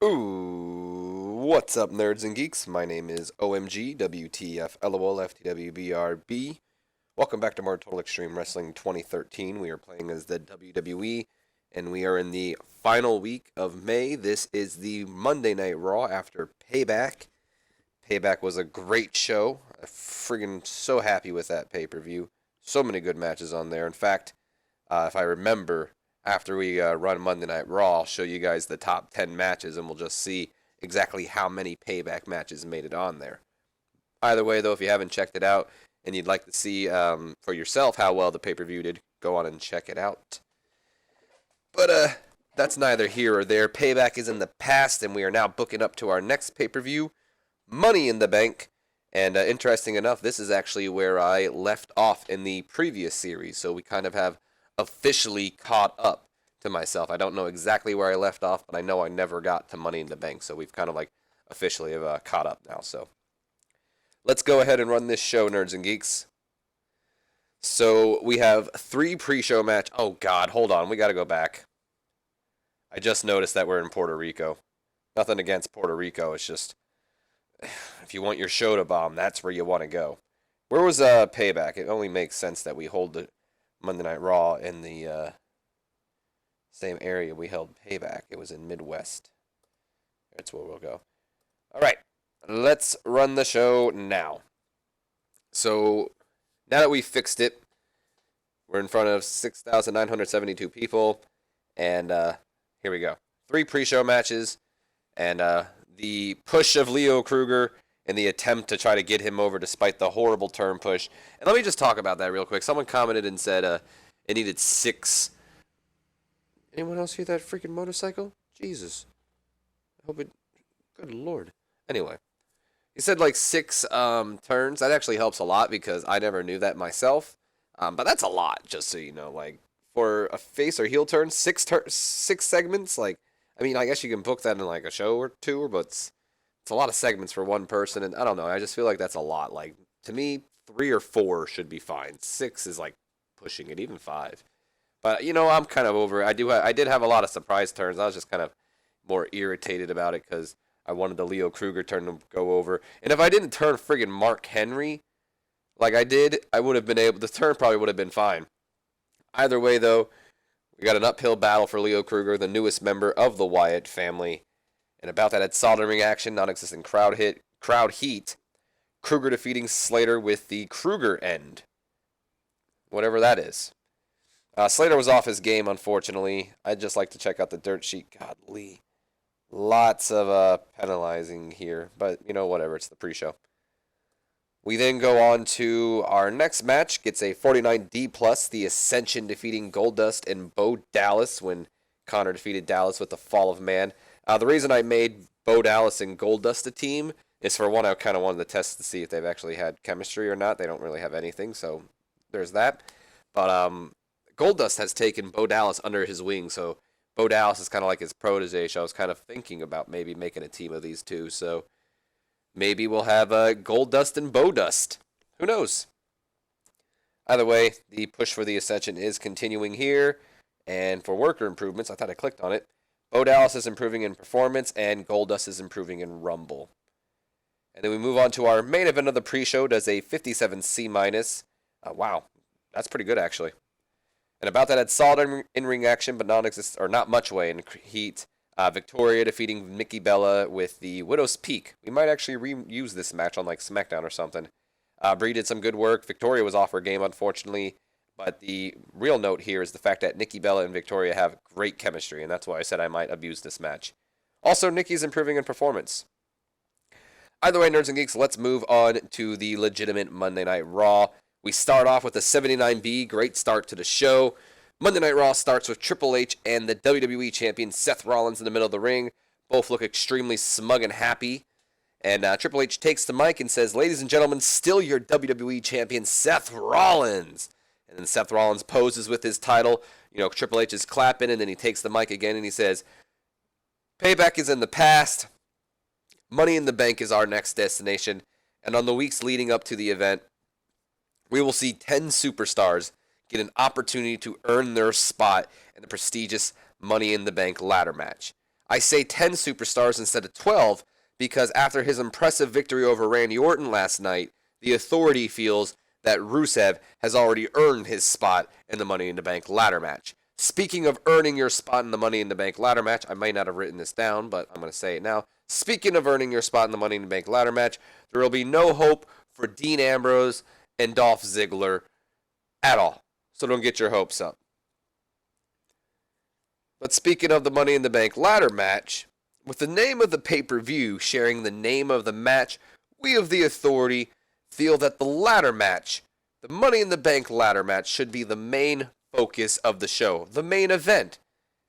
Ooh, what's up, nerds and geeks? My name is OMG, WTF, LOL, FTWBRB. Welcome back to more Total Extreme Wrestling 2013. We are playing as the WWE, and we are in the final week of May. This is the Monday Night Raw after Payback. Payback was a great show. I'm friggin' so happy with that pay-per-view. So many good matches on there. In fact, if I remember, after we run Monday Night Raw, I'll show you guys the top 10 matches, and we'll just see exactly how many Payback matches made it on there. Either way, though, if you haven't checked it out and you'd like to see for yourself how well the pay-per-view did, go on and check it out. But that's neither here or there. Payback is in the past, and we are now booking up to our next pay-per-view, Money in the Bank. And interesting enough, this is actually where I left off in the previous series, so we kind of have officially caught up to myself. I don't know exactly where I left off, but I know I never got to Money in the Bank, so we've kind of like officially have caught up now. So let's go ahead and run this show, nerds and geeks. So we have 3 pre-show match. Oh God, hold on, we got to go back. I just noticed that we're in Puerto Rico. Nothing against Puerto Rico. It's just if you want your show to bomb, that's where you want to go. Where was Payback? It only makes sense that we hold the Monday Night Raw in the same area we held Payback. It was in Midwest. That's where we'll go. All right, let's run the show now. So now that we fixed it, we're in front of 6,972 people, and here we go. 3 pre-show matches, and the push of Leo Kruger and the attempt to try to get him over despite the horrible turn push. And let me just talk about that real quick. Someone commented and said it needed 6. Anyone else hear that freaking motorcycle? Jesus. I hope it... Good Lord. Anyway. He said like 6 turns. That actually helps a lot because I never knew that myself. But that's a lot, just so you know. Like, for a face or heel turn, 6 segments, like... I mean, I guess you can book that in like a show or 2, but it's a lot of segments for one person, and I don't know. I just feel like that's a lot. Like, to me, 3 or 4 should be fine. 6 is like pushing it, even 5. But you know, I'm kind of over it. I did have a lot of surprise turns. I was just kind of more irritated about it because I wanted the Leo Kruger turn to go over. And if I didn't turn friggin' Mark Henry like I did, I would have been able. The turn probably would have been fine. Either way, though, we got an uphill battle for Leo Kruger, the newest member of the Wyatt family. And about that, at soldering action, non-existent crowd heat. Kruger defeating Slater with the Kruger end, whatever that is. Slater was off his game, unfortunately. I'd just like to check out the dirt sheet. Godly, lots of penalizing here, but you know, whatever. It's the pre-show. We then go on to our next match. Gets a 49D plus. The Ascension defeating Goldust and Bo Dallas when Connor defeated Dallas with the Fall of Man. The reason I made Bo Dallas and Goldust a team is for one, I kind of wanted to test to see if they've actually had chemistry or not. They don't really have anything, so there's that. But Goldust has taken Bo Dallas under his wing, so Bo Dallas is kind of like his protege. So I was kind of thinking about maybe making a team of these two. So maybe we'll have Goldust and Bo Dust. Who knows? Either way, the push for the Ascension is continuing here. And for worker improvements, I thought I clicked on it. Bo Dallas is improving in performance, and Goldust is improving in Rumble. And then we move on to our main event of the pre-show. Does a 57C-. Wow, that's pretty good, actually. And about that, had solid in-ring action, but not much way in heat. Victoria defeating Nikki Bella with the Widow's Peak. We might actually reuse this match on like SmackDown or something. Brie did some good work. Victoria was off her game, unfortunately. But the real note here is the fact that Nikki Bella and Victoria have great chemistry, and that's why I said I might abuse this match. Also, Nikki's improving in performance. Either way, nerds and geeks, let's move on to the legitimate Monday Night Raw. We start off with a 79B, great start to the show. Monday Night Raw starts with Triple H and the WWE Champion Seth Rollins in the middle of the ring. Both look extremely smug and happy. And Triple H takes the mic and says, "Ladies and gentlemen, still your WWE Champion Seth Rollins." And then Seth Rollins poses with his title. You know, Triple H is clapping, and then he takes the mic again and he says, "Payback is in the past. Money in the Bank is our next destination. And on the weeks leading up to the event, we will see 10 superstars get an opportunity to earn their spot in the prestigious Money in the Bank ladder match. I say 10 superstars instead of 12 because after his impressive victory over Randy Orton last night, the Authority feels that Rusev has already earned his spot in the Money in the Bank ladder match. Speaking of earning your spot in the Money in the Bank ladder match, I might not have written this down, but I'm going to say it now. Speaking of earning your spot in the Money in the Bank ladder match, there will be no hope for Dean Ambrose and Dolph Ziggler at all. So don't get your hopes up. But speaking of the Money in the Bank ladder match, with the name of the pay-per-view sharing the name of the match, we of the Authority feel that the ladder match, the Money in the Bank ladder match, should be the main focus of the show, the main event.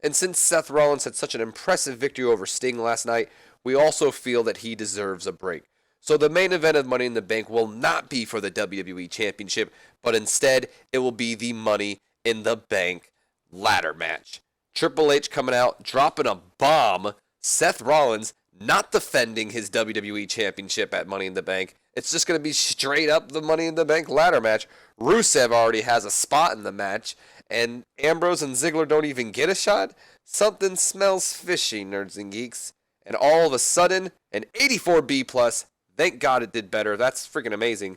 And since Seth Rollins had such an impressive victory over Sting last night, we also feel that he deserves a break. So the main event of Money in the Bank will not be for the WWE Championship, but instead it will be the Money in the Bank ladder match. Triple H coming out, dropping a bomb. Seth Rollins not defending his WWE Championship at Money in the Bank. It's just going to be straight up the Money in the Bank ladder match. Rusev already has a spot in the match, and Ambrose and Ziggler don't even get a shot? Something smells fishy, nerds and geeks. And all of a sudden, an 84B+, thank God it did better. That's freaking amazing.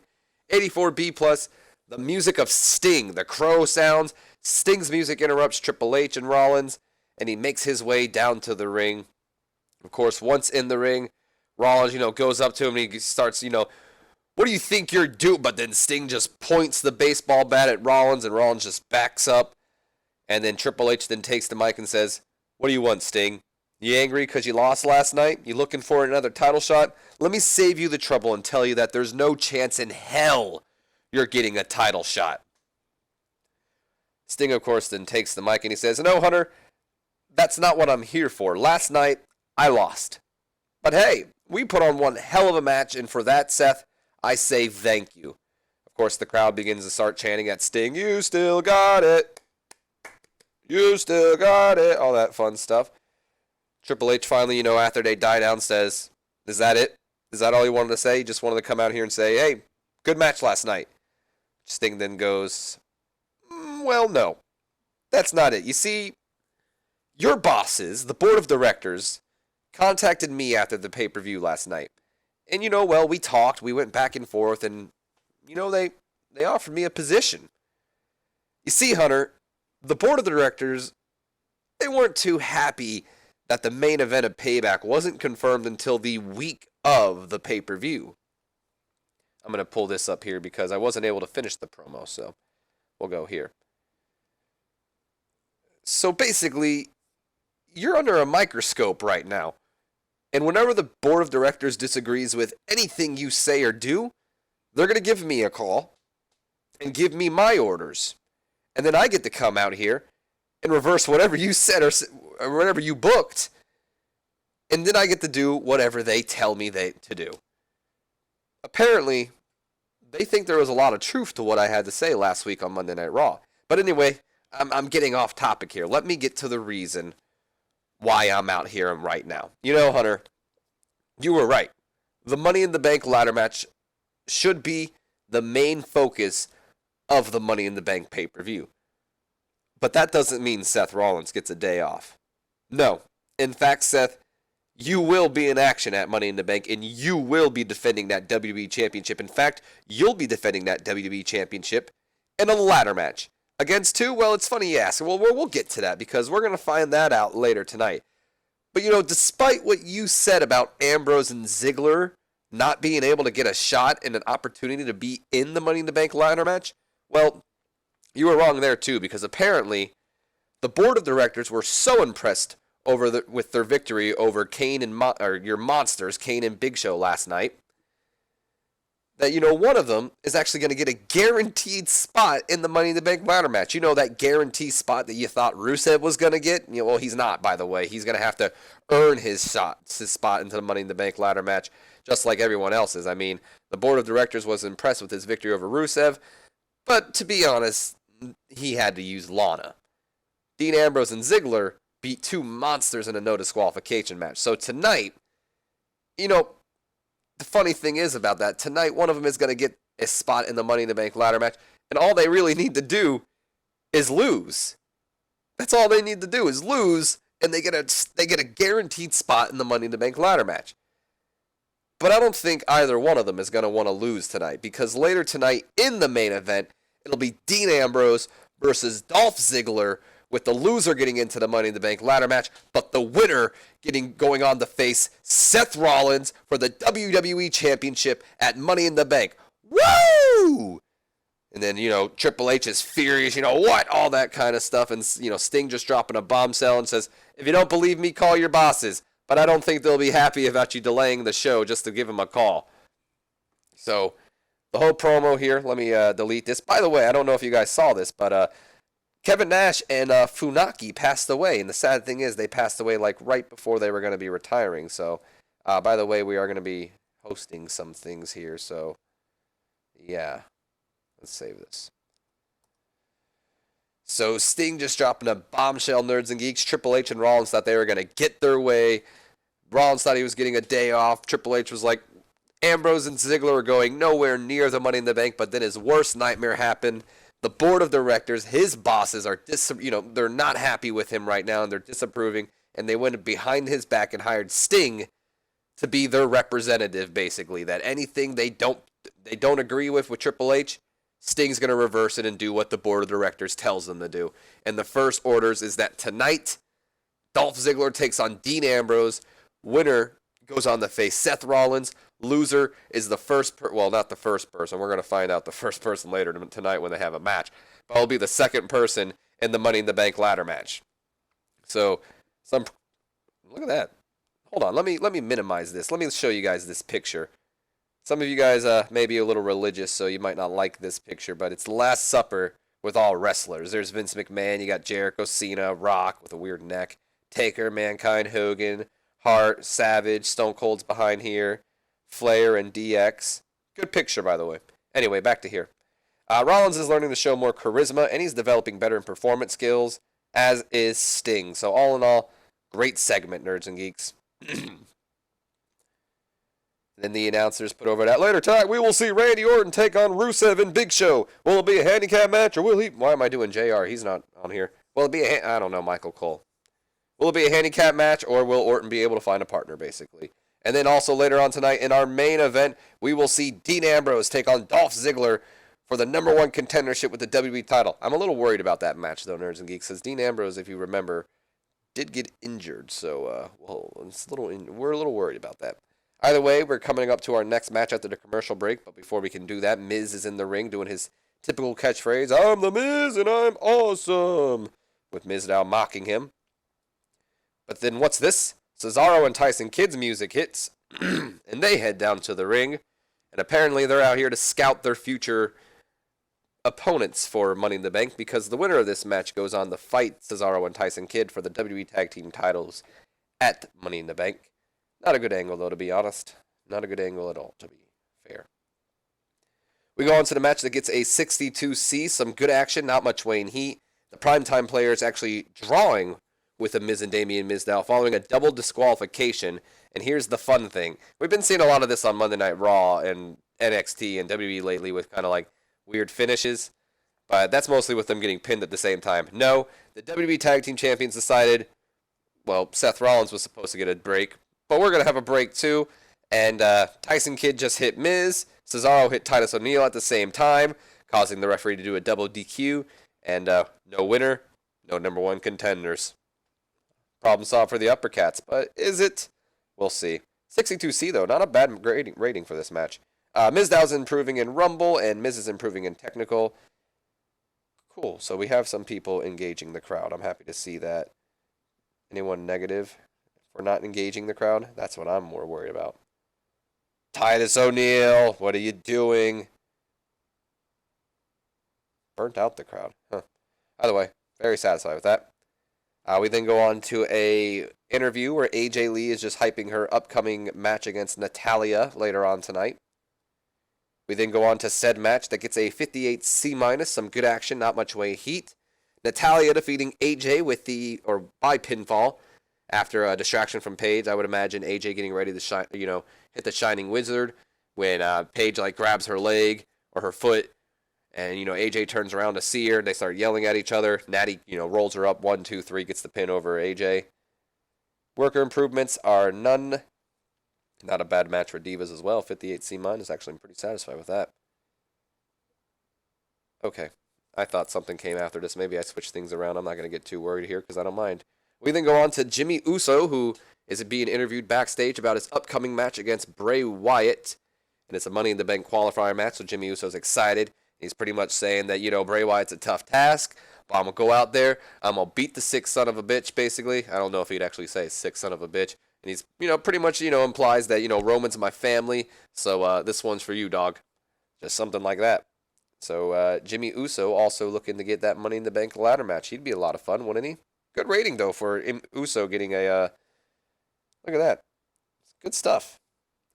84B+, the music of Sting, the crow sounds. Sting's music interrupts Triple H and Rollins, and he makes his way down to the ring. Of course, once in the ring, Rollins, goes up to him and he starts, what do you think you're doing? But then Sting just points the baseball bat at Rollins, and Rollins just backs up. And then Triple H then takes the mic and says, what do you want, Sting? You angry because you lost last night? You looking for another title shot? Let me save you the trouble and tell you that there's no chance in hell you're getting a title shot. Sting, of course, then takes the mic and he says, no, Hunter, that's not what I'm here for. Last night, I lost. But hey, we put on one hell of a match, and for that, Seth, I say thank you. Of course, the crowd begins to start chanting at Sting, you still got it. You still got it. All that fun stuff. Triple H finally, after they die down, says, is that it? Is that all you wanted to say? You just wanted to come out here and say, hey, good match last night. Sting then goes, well, no. That's not it. You see, your bosses, the board of directors, contacted me after the pay-per-view last night. And, we talked, we went back and forth, and, they offered me a position. You see, Hunter, the board of directors, they weren't too happy that the main event of Payback wasn't confirmed until the week of the pay-per-view. I'm going to pull this up here because I wasn't able to finish the promo, so we'll go here. So basically, you're under a microscope right now. And whenever the board of directors disagrees with anything you say or do, they're going to give me a call and give me my orders. And then I get to come out here and reverse whatever you said or whatever you booked. And then I get to do whatever they tell me to do. Apparently, they think there was a lot of truth to what I had to say last week on Monday Night Raw. But anyway, I'm getting off topic here. Let me get to the reason why I'm out here right now. Hunter, you were right. The Money in the Bank ladder match should be the main focus of the Money in the Bank pay-per-view. But that doesn't mean Seth Rollins gets a day off. No. In fact, Seth, you will be in action at Money in the Bank, and you will be defending that WWE Championship. In fact, you'll be defending that WWE Championship in a ladder match. Against who? Well, it's funny you ask. Well, we'll get to that because we're going to find that out later tonight. But, despite what you said about Ambrose and Ziggler not being able to get a shot and an opportunity to be in the Money in the Bank ladder match, well, you were wrong there too, because apparently the board of directors were so impressed with their victory over Kane and your monsters, Kane and Big Show last night, that, one of them is actually going to get a guaranteed spot in the Money in the Bank ladder match. That guaranteed spot that you thought Rusev was going to get? Well, he's not, by the way. He's going to have to earn his spot into the Money in the Bank ladder match, just like everyone else's. I mean, the board of directors was impressed with his victory over Rusev, but to be honest, he had to use Lana. Dean Ambrose and Ziggler beat two monsters in a no disqualification match. So tonight, the funny thing is about that, tonight one of them is going to get a spot in the Money in the Bank ladder match, and all they really need to do is lose. That's all they need to do is lose, and they get a guaranteed spot in the Money in the Bank ladder match. But I don't think either one of them is going to want to lose tonight, because later tonight in the main event, it'll be Dean Ambrose versus Dolph Ziggler, with the loser getting into the Money in the Bank ladder match, but the winner going on to face Seth Rollins for the WWE Championship at Money in the Bank. Woo! And then, Triple H is furious, what? All that kind of stuff. And, Sting just dropping a bombshell and says, if you don't believe me, call your bosses. But I don't think they'll be happy about you delaying the show just to give him a call. So, the whole promo here, let me delete this. By the way, I don't know if you guys saw this, but Kevin Nash and Funaki passed away. And the sad thing is, they passed away like right before they were going to be retiring. So, by the way, we are going to be hosting some things here. So, yeah. Let's save this. So Sting just dropping a bombshell, Nerds and Geeks. Triple H and Rollins thought they were going to get their way. Rollins thought he was getting a day off. Triple H was like, Ambrose and Ziggler are going nowhere near the Money in the Bank, but then his worst nightmare happened. The board of directors, his bosses, are they're not happy with him right now, and they're disapproving, and they went behind his back and hired Sting to be their representative, basically. That anything they don't agree with Triple H, Sting's going to reverse it and do what the board of directors tells them to do. And the first orders is that tonight, Dolph Ziggler takes on Dean Ambrose. Winner goes on to face Seth Rollins. Loser is the first not the first person. We're going to find out the first person later tonight when they have a match. But it'll be the second person in the Money in the Bank ladder match. So, look at that. Hold on, let me minimize this. Let me show you guys this picture. Some of you guys may be a little religious, so you might not like this picture, but it's the Last Supper with all wrestlers. There's Vince McMahon, you got Jericho, Cena, Rock with a weird neck, Taker, Mankind, Hogan, Hart, Savage, Stone Cold's behind here, Flair, and DX. Good picture, by the way. Anyway, back to here. Rollins is learning to show more charisma, and he's developing better in performance skills, as is Sting. So all in all, great segment, Nerds and Geeks. Then the announcers put over that later tonight. We will see Randy Orton take on Rusev and Big Show. Will it be a handicap match, or will he? Why am I doing JR? He's not on here. Will it be I don't know, Michael Cole. Will it be a handicap match, or will Orton be able to find a partner, basically? And then also later on tonight in our main event, we will see Dean Ambrose take on Dolph Ziggler for the #1 contendership with the WWE title. I'm a little worried about that match, though, Nerds and Geeks, because Dean Ambrose, if you remember, did get injured. So, we're a little worried about that. Either way, we're coming up to our next match after the commercial break, but before we can do that, Miz is in the ring doing his typical catchphrase, I'm the Miz and I'm awesome, with Miz now mocking him. But then what's this? Cesaro and Tyson Kidd's music hits, and they head down to the ring, and apparently they're out here to scout their future opponents for Money in the Bank, because the winner of this match goes on to fight Cesaro and Tyson Kidd for the WWE Tag Team titles at Money in the Bank. Not a good angle, though, to be honest. Not a good angle at all, to be fair. We go on to the match that gets a 62C. Some good action, not much weighing heat. The primetime players actually drawing with a Miz and Damian Mizdow following a double disqualification. And here's the fun thing. We've been seeing a lot of this on Monday Night Raw and NXT and WWE lately with kind of like weird finishes. But that's mostly with them getting pinned at the same time. No, the WWE Tag Team Champions decided, Seth Rollins was supposed to get a break, but we're going to have a break too. And Tyson Kidd just hit Miz. Cesaro hit Titus O'Neil at the same time, causing the referee to do a double DQ. And no winner, no #1 contenders. Problem solved for the Uppercats, but is it? We'll see. 62C, though, not a bad rating for this match. Mizdow's improving in Rumble, and Miz is improving in Technical. Cool, so we have some people engaging the crowd. I'm happy to see that. Anyone negative for not engaging the crowd? That's what I'm more worried about. Titus O'Neil, what are you doing? Burnt out the crowd. Huh. Either way, very satisfied with that. We then go on to a interview where AJ Lee is just hyping her upcoming match against Natalya later on tonight. We then go on to said match that gets a 58C-, some good action, not much way heat. Natalya defeating AJ by pinfall after a distraction from Paige. I would imagine AJ getting ready to hit the Shining Wizard when Paige grabs her leg or her foot, and AJ turns around to see her. They start yelling at each other. Natty rolls her up 1, 2, 3, gets the pin over AJ. Worker improvements are none. Not a bad match for Divas as well. 58 C-. Actually, I'm pretty satisfied with that. Okay. I thought something came after this. Maybe I switched things around. I'm not going to get too worried here because I don't mind. We then go on to Jimmy Uso, who is being interviewed backstage about his upcoming match against Bray Wyatt. And it's a Money in the Bank qualifier match, so Jimmy Uso's excited. He's pretty much saying that, Bray Wyatt's a tough task, but I'm going to go out there. I'm going to beat the sick son of a bitch, basically. I don't know if he'd actually say sick son of a bitch. And he's, pretty much, implies that, Roman's my family, so this one's for you, dog. Just something like that. So Jimmy Uso also looking to get that Money in the Bank ladder match. He'd be a lot of fun, wouldn't he? Good rating, though, for Uso getting a, look at that. Good stuff.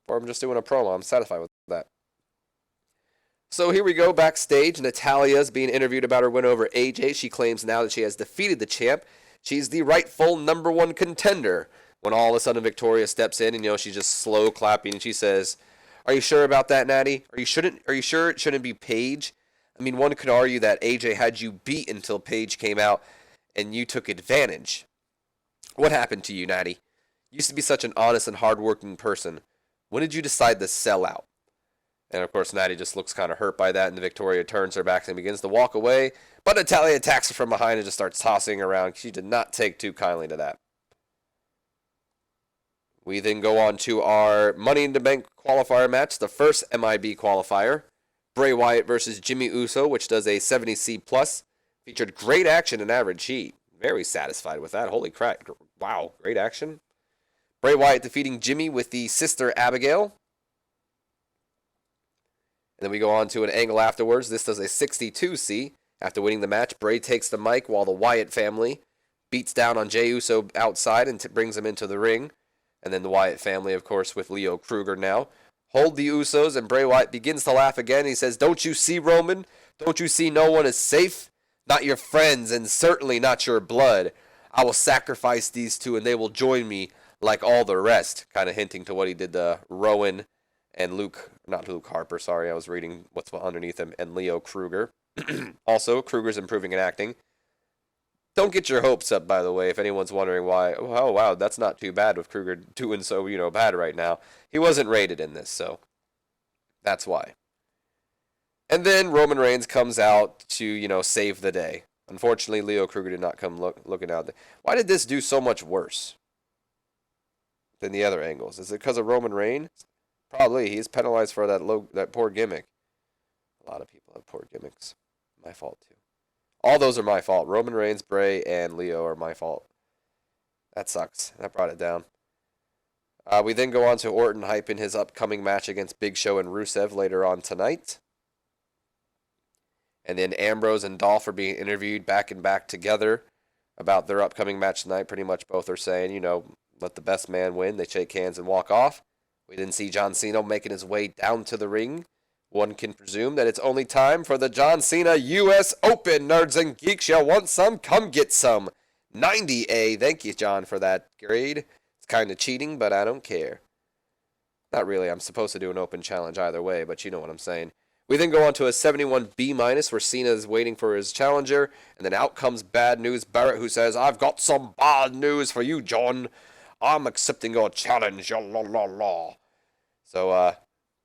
Or I'm just doing a promo. I'm satisfied with that. So here we go backstage. Natalia's being interviewed about her win over AJ. She claims now that she has defeated the champ, she's the rightful #1 contender. When all of a sudden Victoria steps in and she's just slow clapping and she says, "Are you sure about that, Natty? Are you sure it shouldn't be Paige? I mean, one could argue that AJ had you beat until Paige came out and you took advantage. What happened to you, Natty? You used to be such an honest and hardworking person. When did you decide to sell out?" And of course, Natty just looks kind of hurt by that, and Victoria turns her back and begins to walk away. But Natalya attacks her from behind and just starts tossing her around. She did not take too kindly to that. We then go on to our Money in the Bank qualifier match, the first MIB qualifier. Bray Wyatt versus Jimmy Uso, which does a 70C+. Featured great action and average heat. Very satisfied with that. Holy crap. Wow, great action. Bray Wyatt defeating Jimmy with the sister Abigail. And then we go on to an angle afterwards. This does a 62C. After winning the match, Bray takes the mic while the Wyatt family beats down on Jey Uso outside and brings him into the ring. And then the Wyatt family, of course, with Leo Kruger now, hold the Usos, and Bray Wyatt begins to laugh again. He says, "Don't you see, Roman? Don't you see no one is safe? Not your friends, and certainly not your blood. I will sacrifice these two, and they will join me like all the rest." Kind of hinting to what he did to Rowan and not Luke Harper, sorry, I was reading what's underneath him, and Leo Kruger. Also, Kruger's improving in acting. Don't get your hopes up, by the way, if anyone's wondering why. Oh, wow, that's not too bad with Kruger doing so, bad right now. He wasn't rated in this, so that's why. And then Roman Reigns comes out to, save the day. Unfortunately, Leo Kruger did not come looking out there. Why did this do so much worse than the other angles? Is it because of Roman Reigns? Probably. He's penalized for that poor gimmick. A lot of people have poor gimmicks. My fault, too. All those are my fault. Roman Reigns, Bray, and Leo are my fault. That sucks. That brought it down. We then go on to Orton hyping his upcoming match against Big Show and Rusev later on tonight. And then Ambrose and Dolph are being interviewed back and back together about their upcoming match tonight. Pretty much both are saying, let the best man win. They shake hands and walk off. We then see John Cena making his way down to the ring. One can presume that it's only time for the John Cena U.S. Open. Nerds and geeks, you want some? Come get some. 90A. Thank you, John, for that grade. It's kind of cheating, but I don't care. Not really. I'm supposed to do an open challenge either way, but you know what I'm saying. We then go on to a 71B- where Cena is waiting for his challenger, and then out comes Bad News Barrett, who says, "I've got some bad news for you, John. I'm accepting your challenge, la la la." So,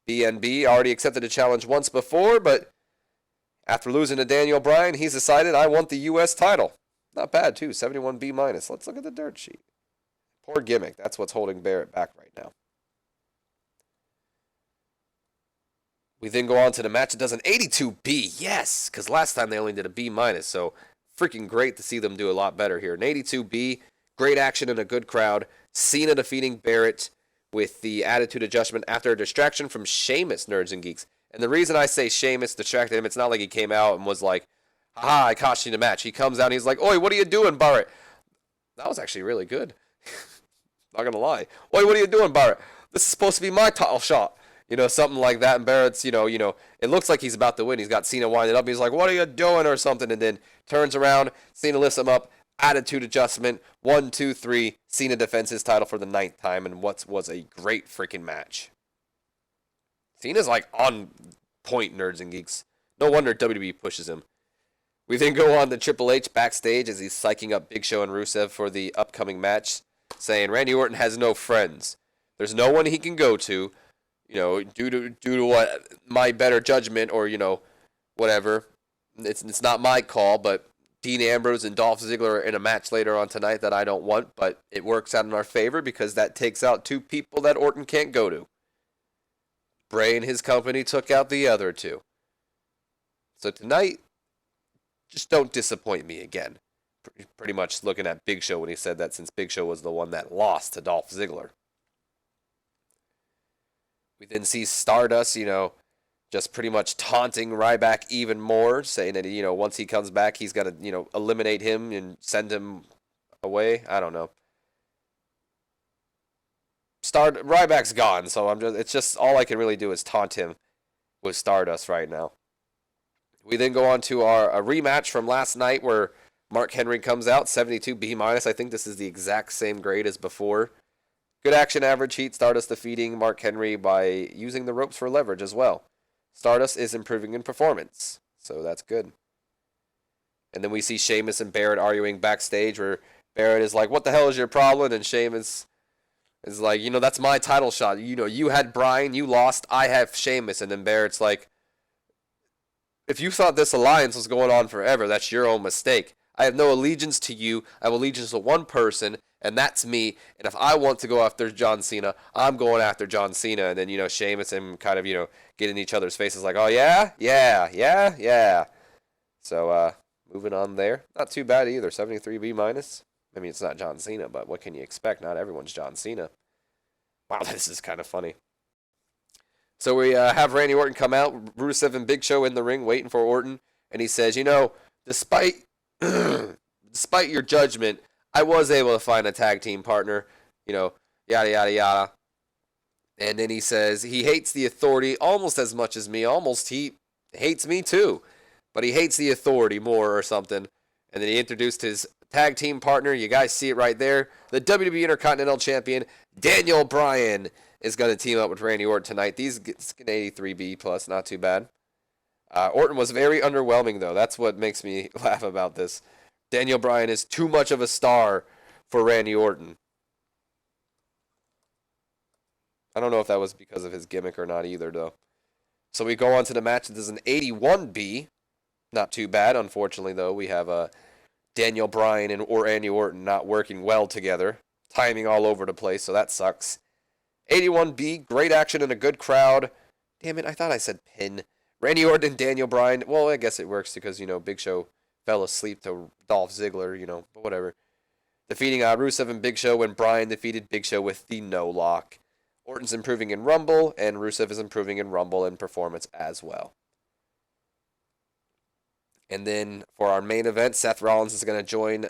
BNB already accepted a challenge once before, but after losing to Daniel Bryan, he's decided, I want the U.S. title. Not bad, too. 71B-. Let's look at the dirt sheet. Poor gimmick. That's what's holding Barrett back right now. We then go on to the match that does an 82B. Yes, because last time they only did a B-. So freaking great to see them do a lot better here. An 82B, great action and a good crowd. Cena defeating Barrett with the attitude adjustment after a distraction from Sheamus, Nerds and Geeks. And the reason I say Sheamus distracted him, it's not like he came out and was like, "Haha, I cost you the match." He comes out and he's like, "Oi, what are you doing, Barrett?" That was actually really good. Not going to lie. "Oi, what are you doing, Barrett? This is supposed to be my title shot." Something like that. And Barrett's, it looks like he's about to win. He's got Cena winding up. He's like, "What are you doing?" or something. And then turns around. Cena lifts him up. Attitude adjustment. 1, 2, 3. Cena defends his title for the 9th time. And what was a great freaking match. Cena's like on point, Nerds and Geeks. No wonder WWE pushes him. We then go on to Triple H backstage as he's psyching up Big Show and Rusev for the upcoming match. saying Randy Orton has no friends. There's no one he can go to, due to what my better judgment or whatever. It's not my call, but Dean Ambrose and Dolph Ziggler are in a match later on tonight that I don't want, but it works out in our favor because that takes out two people that Orton can't go to. Bray and his company took out the other two. So tonight, just don't disappoint me again. Pretty much looking at Big Show when he said that, since Big Show was the one that lost to Dolph Ziggler. We then see Stardust, just pretty much taunting Ryback even more, saying that, once he comes back, he's got to, eliminate him and send him away. I don't know. Ryback's gone, so it's just all I can really do is taunt him with Stardust right now. We then go on to a rematch from last night where Mark Henry comes out, 72 B-. I think this is the exact same grade as before. Good action average heat. Stardust defeating Mark Henry by using the ropes for leverage as well. Stardust is improving in performance, so that's good. And then we see Sheamus and Barrett arguing backstage where Barrett is like, what the hell is your problem? And Sheamus is like, that's my title shot. You had Bryan, you lost, I have Sheamus. And then Barrett's like, if you thought this alliance was going on forever, that's your own mistake. I have no allegiance to you. I have allegiance to one person, and that's me. And if I want to go after John Cena, I'm going after John Cena. And then, Sheamus and kind of, get in each other's faces like, oh, yeah? Yeah. So, moving on there. Not too bad either. 73 B-. I mean, it's not John Cena, but what can you expect? Not everyone's John Cena. Wow, this is kind of funny. So we have Randy Orton come out, Rusev and Big Show in the ring waiting for Orton. And he says, despite your judgment, I was able to find a tag team partner, yada, yada, yada. And then he says he hates the Authority almost as much as me. Almost he hates me too. But he hates the Authority more or something. And then he introduced his tag team partner. You guys see it right there. The WWE Intercontinental Champion, Daniel Bryan, is going to team up with Randy Orton tonight. These get an 83 B+, not too bad. Orton was very underwhelming, though. That's what makes me laugh about this. Daniel Bryan is too much of a star for Randy Orton. I don't know if that was because of his gimmick or not either, though. So we go on to the match. This is an 81 B. Not too bad. Unfortunately, though, we have Daniel Bryan and Randy Orton not working well together. Timing all over the place, so that sucks. 81 B, great action and a good crowd. Damn it, I thought I said pin. Randy Orton and Daniel Bryan. Well, I guess it works because, Big Show fell asleep to Dolph Ziggler, but whatever. Defeating Rusev and Big Show when Bryan defeated Big Show with the no lock. Orton's improving in Rumble, and Rusev is improving in Rumble and performance as well. And then for our main event, Seth Rollins is going to join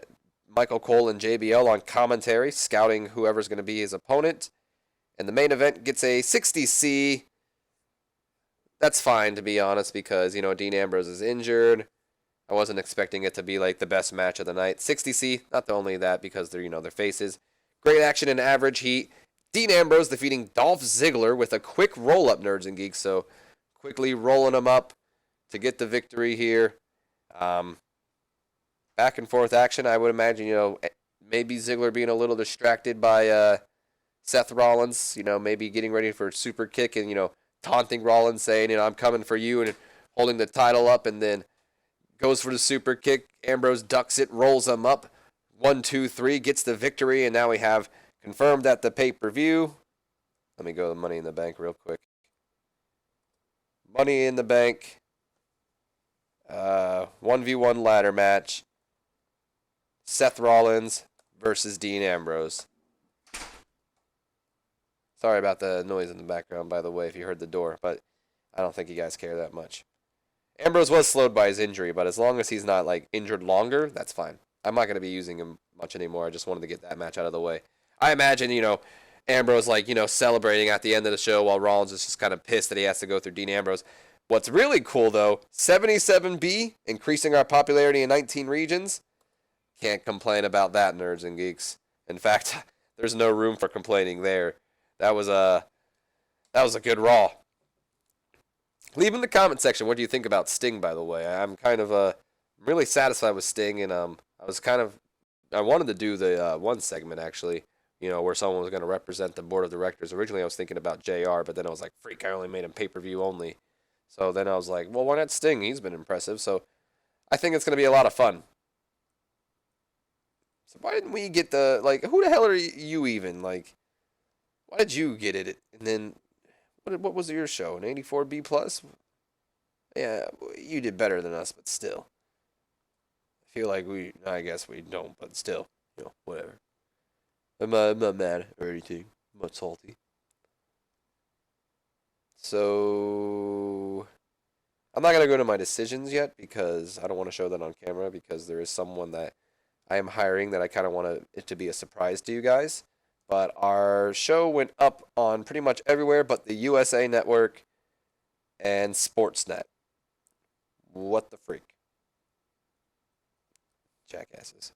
Michael Cole and JBL on commentary, scouting whoever's going to be his opponent. And the main event gets a 60C. That's fine, to be honest, because, Dean Ambrose is injured. I wasn't expecting it to be like the best match of the night. 60C, not only that, because they're, their faces. Great action and average heat. Dean Ambrose defeating Dolph Ziggler with a quick roll-up, Nerds and Geeks. So quickly rolling him up to get the victory here. Back and forth action, I would imagine, maybe Ziggler being a little distracted by Seth Rollins, maybe getting ready for a super kick and, taunting Rollins, saying, I'm coming for you, and holding the title up, and then goes for the super kick. Ambrose ducks it, rolls him up. 1, 2, 3, gets the victory, and now we have confirmed at the pay-per-view. Let me go to Money in the Bank real quick. Money in the Bank. 1v1 ladder match. Seth Rollins versus Dean Ambrose. Sorry about the noise in the background, by the way, if you heard the door, but I don't think you guys care that much. Ambrose was slowed by his injury, but as long as he's not, injured longer, that's fine. I'm not going to be using him much anymore. I just wanted to get that match out of the way. I imagine, Ambrose, celebrating at the end of the show while Rollins is just kind of pissed that he has to go through Dean Ambrose. What's really cool, though, 77B, increasing our popularity in 19 regions. Can't complain about that, Nerds and Geeks. In fact, there's no room for complaining there. That was a good Raw. Leave in the comment section what do you think about Sting, by the way. I'm kind of really satisfied with Sting, and I wanted to do the one segment, actually, where someone was going to represent the board of directors. Originally, I was thinking about JR, but then I was like, freak, I only made him pay-per-view only. So then I was like, well, why not Sting? He's been impressive. So I think it's going to be a lot of fun. So why didn't we get who the hell are you even? Like, why did you get it? And then, what was your show? An 84B plus? Yeah, you did better than us, but still. I feel like I guess we don't, but still, whatever. I'm not mad or anything. I'm not salty. So, I'm not going to go to my decisions yet because I don't want to show that on camera because there is someone that I am hiring that I kind of want it to be a surprise to you guys. But our show went up on pretty much everywhere but the USA Network and Sportsnet. What the freak? Jackasses.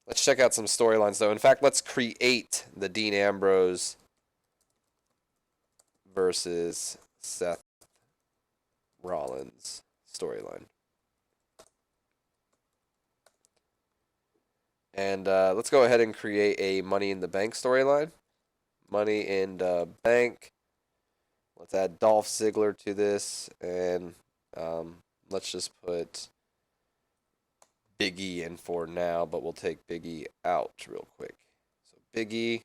Let's check out some storylines, though. In fact, let's create the Dean Ambrose versus Seth Rollins storyline. And let's go ahead and create a Money in the Bank storyline. Money in the Bank. Let's add Dolph Ziggler to this. And let's just put Big E in for now, but we'll take Big E out real quick. So Big E.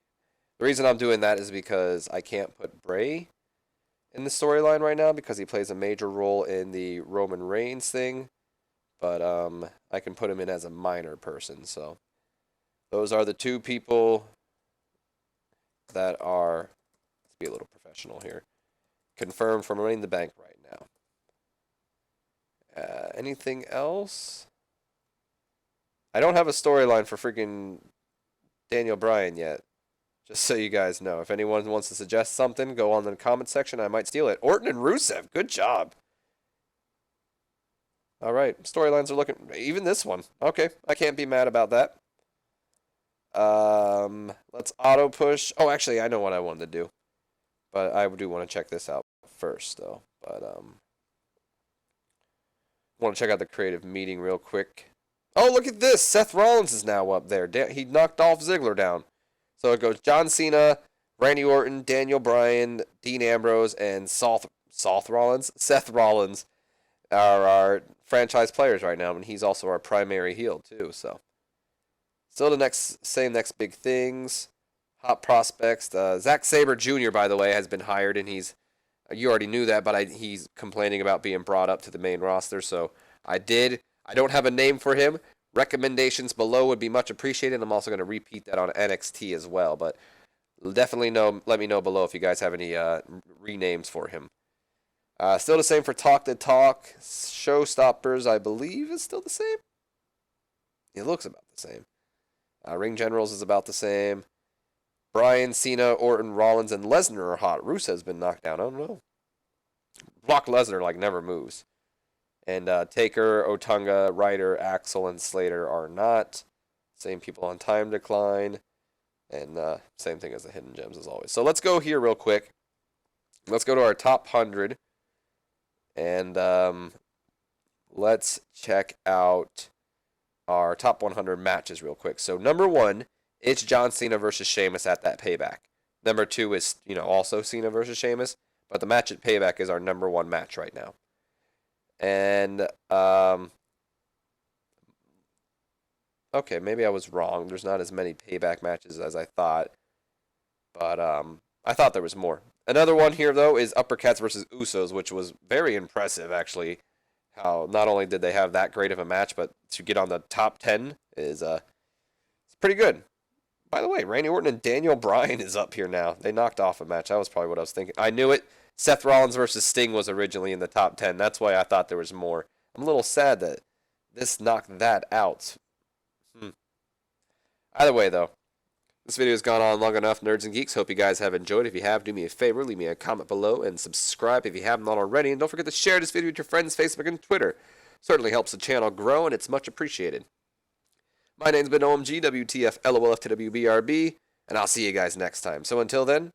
The reason I'm doing that is because I can't put Bray in the storyline right now because he plays a major role in the Roman Reigns thing. But I can put him in as a minor person, so those are the two people that are, let's be a little professional here, confirmed for Money in the Bank right now. Anything else? I don't have a storyline for freaking Daniel Bryan yet. Just so you guys know. If anyone wants to suggest something, go on the comment section. I might steal it. Orton and Rusev, good job. All right, storylines are looking, even this one. Okay, I can't be mad about that. Let's auto push. Oh, actually, I know what I wanted to do. But I do want to check this out first, though. But, I want to check out the creative meeting real quick. Oh, look at this. Seth Rollins is now up there. He knocked Dolph Ziggler down. So it goes John Cena, Randy Orton, Daniel Bryan, Dean Ambrose, and Seth Rollins are our franchise players right now, and he's also our primary heel, too, so. Still the next big things. Hot prospects. Zack Sabre Jr., by the way, has been hired, and you already knew that, but he's complaining about being brought up to the main roster, so I don't have a name for him. Recommendations below would be much appreciated. I'm also going to repeat that on NXT as well, but definitely let me know below if you guys have any renames for him. Still the same for Talk the Talk. Showstoppers, I believe, is still the same. It looks about the same. Ring Generals is about the same. Bryan, Cena, Orton, Rollins, and Lesnar are hot. Rusev's been knocked down. I don't know. Brock Lesnar never moves. And Taker, Otunga, Ryder, Axel, and Slater are not. Same people on time decline. And same thing as the Hidden Gems as always. So let's go here real quick. Let's go to our top 100. And let's check out our top 100 matches real quick. So number 1, it's John Cena versus Sheamus at that Payback. Number 2 is, also Cena versus Sheamus. But the match at Payback is our number 1 match right now. And, okay, maybe I was wrong. There's not as many Payback matches as I thought. But, I thought there was more. Another one here, though, is Uppercats versus Usos, which was very impressive, actually. How not only did they have that great of a match, but to get on the top 10 is it's pretty good. By the way, Randy Orton and Daniel Bryan is up here now. They knocked off a match. That was probably what I was thinking. I knew it. Seth Rollins versus Sting was originally in the top 10. That's why I thought there was more. I'm a little sad that this knocked that out. Either way, though, this video has gone on long enough, nerds and geeks. Hope you guys have enjoyed. If you have, do me a favor, leave me a comment below and subscribe if you haven't already. And don't forget to share this video with your friends, Facebook, and Twitter. Certainly helps the channel grow, and it's much appreciated. My name's been OMG, WTF, LOL, FTW, BRB, and I'll see you guys next time. So until then,